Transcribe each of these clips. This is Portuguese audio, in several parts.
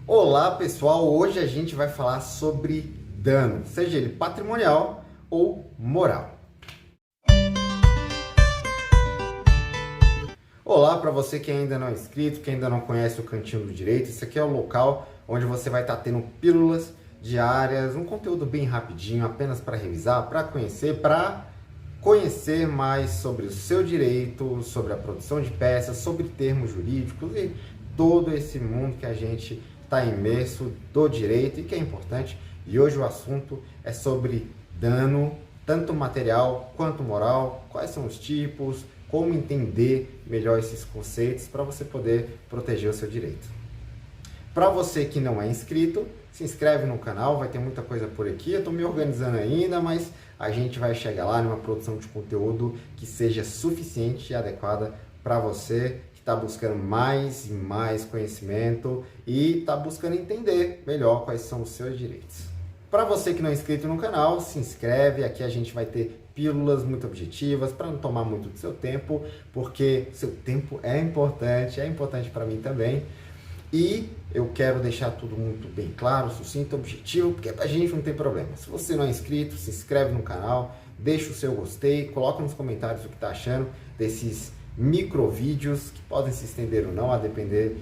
Olá pessoal, hoje a gente vai falar sobre dano, seja ele patrimonial ou moral. Olá para você que ainda não é inscrito, que ainda não conhece o Cantinho do Direito, esse aqui é o local onde você vai estar tendo pílulas diárias, um conteúdo bem rapidinho, apenas para revisar, para conhecer mais sobre o seu direito, sobre a produção de peças, sobre termos jurídicos e todo esse mundo que a gente está imerso do direito e que é importante. E hoje o assunto é sobre dano, tanto material quanto moral, quais são os tipos, como entender melhor esses conceitos para você poder proteger o seu direito. Para você que não é inscrito, se inscreve no canal, vai ter muita coisa por aqui. Eu estou me organizando ainda, mas a gente vai chegar lá numa produção de conteúdo que seja suficiente e adequada para você que está buscando mais e mais conhecimento e está buscando entender melhor quais são os seus direitos. Para você que não é inscrito no canal, se inscreve. Aqui a gente vai ter pílulas muito objetivas para não tomar muito do seu tempo, porque seu tempo é importante para mim também. E eu quero deixar tudo muito bem claro, sucinto, objetivo, porque a gente não tem problema. Se você não é inscrito, se inscreve no canal, deixa o seu gostei, coloca nos comentários o que está achando desses micro vídeos que podem se estender ou não, a depender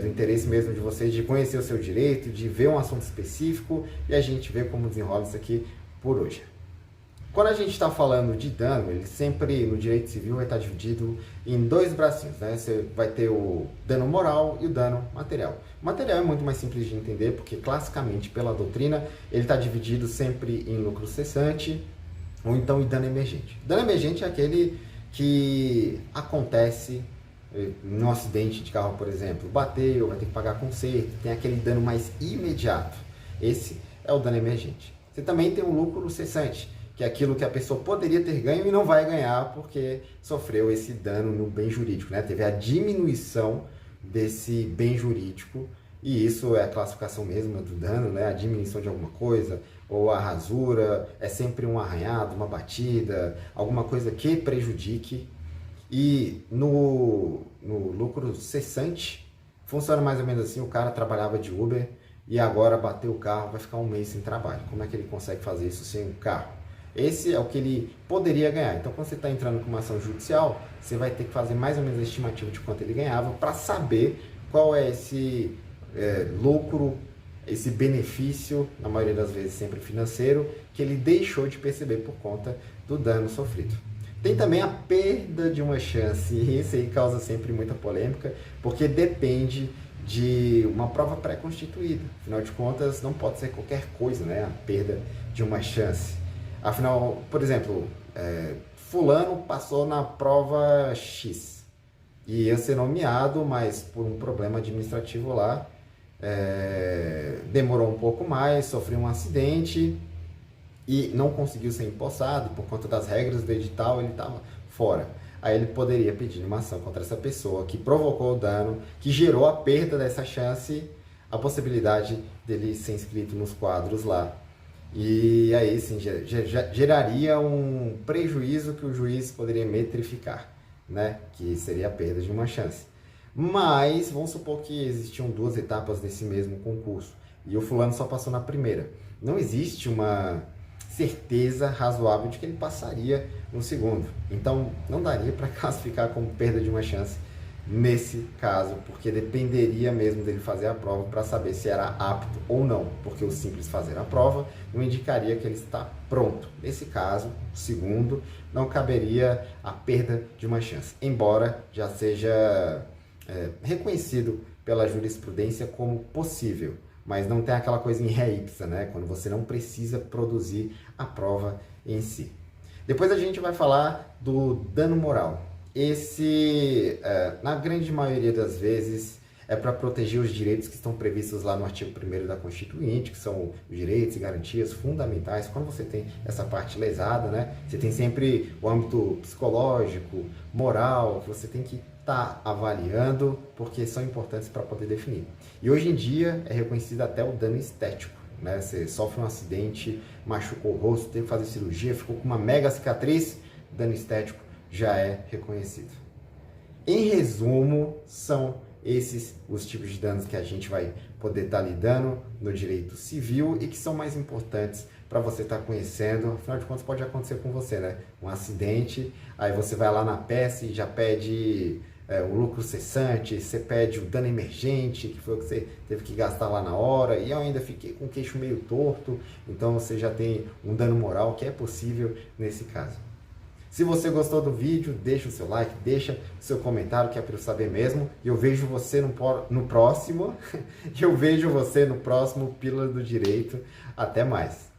do interesse mesmo de vocês, de conhecer o seu direito, de ver um assunto específico e a gente vê como desenrola isso aqui por hoje. Quando a gente está falando de dano, ele sempre, no direito civil, vai estar dividido em dois bracinhos, né? Você vai ter o dano moral e o dano material. O material é muito mais simples de entender, porque classicamente, pela doutrina, ele está dividido sempre em lucro cessante ou então em dano emergente. Dano emergente é aquele que acontece num acidente de carro, por exemplo, bateu, vai ter que pagar conserto, tem aquele dano mais imediato. Esse é o dano emergente. Você também tem o lucro cessante, que é aquilo que a pessoa poderia ter ganho e não vai ganhar porque sofreu esse dano no bem jurídico, né? Teve a diminuição desse bem jurídico, e isso é a classificação mesmo do dano, né? A diminuição de alguma coisa, ou a rasura, é sempre um arranhado, uma batida, alguma coisa que prejudique. E no lucro cessante, funciona mais ou menos assim: o cara trabalhava de Uber e agora bateu o carro, vai ficar um mês sem trabalho. Como é que ele consegue fazer isso sem um carro? Esse é o que ele poderia ganhar. Então, quando você está entrando com uma ação judicial, você vai ter que fazer mais ou menos a estimativa de quanto ele ganhava para saber qual é esse lucro, esse benefício, na maioria das vezes sempre financeiro, que ele deixou de perceber por conta do dano sofrido. Tem também a perda de uma chance, e isso aí causa sempre muita polêmica, porque depende de uma prova pré-constituída. Afinal de contas, não pode ser qualquer coisa, né? A perda de uma chance. Afinal, por exemplo, fulano passou na prova X e ia ser nomeado, mas por um problema administrativo lá, demorou um pouco mais, sofreu um acidente e não conseguiu ser empossado. Por conta das regras do edital, ele estava fora. Aí ele poderia pedir uma ação contra essa pessoa que provocou o dano, que gerou a perda dessa chance, a possibilidade dele ser inscrito nos quadros lá. E aí sim, geraria um prejuízo que o juiz poderia metrificar, né? Que seria a perda de uma chance. Mas vamos supor que existiam duas etapas desse mesmo concurso e o fulano só passou na primeira. Não existe uma certeza razoável de que ele passaria no segundo. Então não daria para classificar como perda de uma chance nesse caso, porque dependeria mesmo dele fazer a prova para saber se era apto ou não, porque o simples fazer a prova não indicaria que ele está pronto. Nesse caso, segundo, não caberia a perda de uma chance, embora já seja reconhecido pela jurisprudência como possível, mas não tem aquela coisa em ré ipsa, né? Quando você não precisa produzir a prova em si. Depois a gente vai falar do dano moral. Esse, na grande maioria das vezes, é para proteger os direitos que estão previstos lá no artigo 1º da Constituinte, que são os direitos e garantias fundamentais. Quando você tem essa parte lesada, né, você tem sempre o âmbito psicológico, moral, que você tem que estar avaliando, porque são importantes para poder definir. E hoje em dia é reconhecido até o dano estético, né? Você sofre um acidente, machucou o rosto, teve que fazer cirurgia, ficou com uma mega cicatriz, dano estético já é reconhecido. Em resumo, são esses os tipos de danos que a gente vai poder estar lidando no direito civil e que são mais importantes para você estar conhecendo. Afinal de contas, pode acontecer com você, né? Um acidente, aí você vai lá na peça e já pede o lucro cessante, você pede o dano emergente, que foi o que você teve que gastar lá na hora, e eu ainda fiquei com o queixo meio torto, então você já tem um dano moral que é possível nesse caso. Se você gostou do vídeo, deixa o seu like, deixa o seu comentário, que é para eu saber mesmo. E eu vejo você no próximo. Eu vejo você no próximo Pílula do Direito. Até mais.